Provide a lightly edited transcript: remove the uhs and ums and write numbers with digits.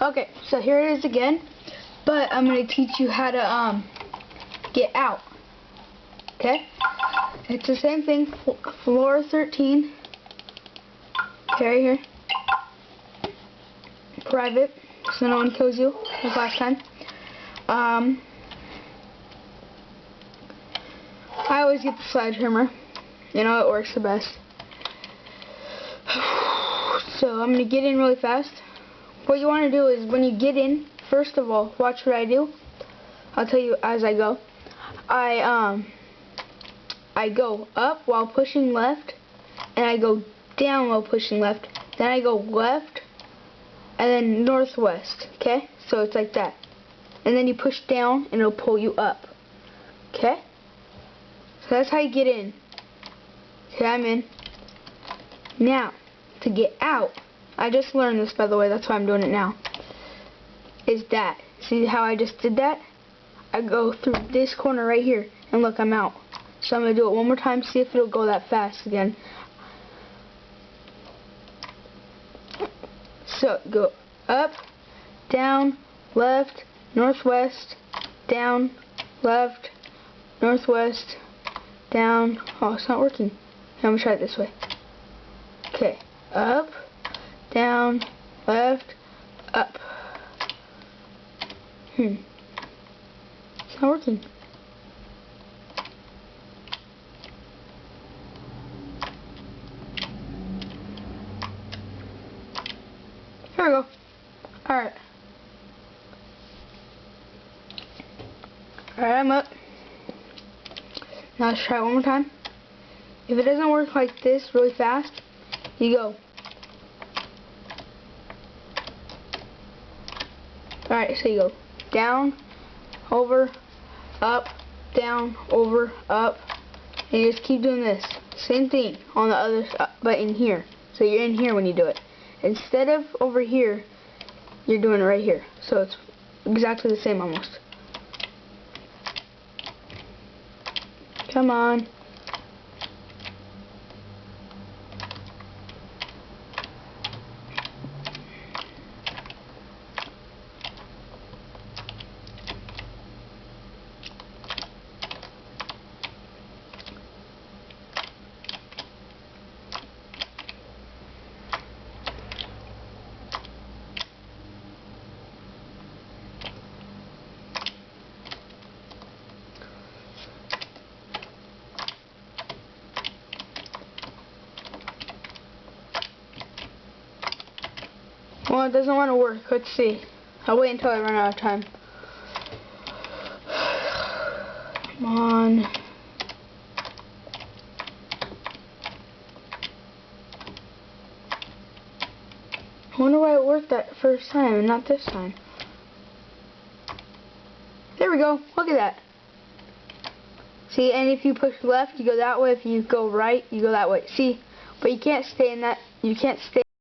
Okay, so here it is again, but I'm going to teach you how to get out. Okay? It's the same thing, floor 13. Okay, right here. Private, so no one kills you, like last time. I always get the sledgehammer. You know, it works the best. So I'm going to get in really fast. What you want to do is, when you get in, first of all, watch what I do. I'll tell you as I go. I go up while pushing left, and I go down while pushing left. Then I go left, and then northwest. Okay? So it's like that. And then you push down, and it'll pull you up. Okay? So that's how you get in. Okay, I'm in. Now, to get out, I just learned this, by the way, that's why I'm doing it now, is that. See how I just did that? I go through this corner right here, and look, I'm out. So I'm going to do it one more time, see if it'll go that fast again. So, go up, down, left, northwest, down, left, northwest, down. Oh, it's not working. I'm going to try it this way. Okay, up, down, left, up. It's not working. Here we go. Alright. Alright, I'm up. Now let's try it one more time. If it doesn't work like this really fast, you go. Alright, so you go down, over, up, down, over, up, and you just keep doing this. Same thing on the other side, but in here. So you're in here when you do it. Instead of over here, you're doing it right here. So it's exactly the same almost. Come on. Well, it doesn't want to work. Let's see. I'll wait until I run out of time. Come on. I wonder why it worked that first time and not this time. There we go. Look at that. See, and if you push left, you go that way. If you go right, you go that way. See, but you can't stay in that. You can't stay.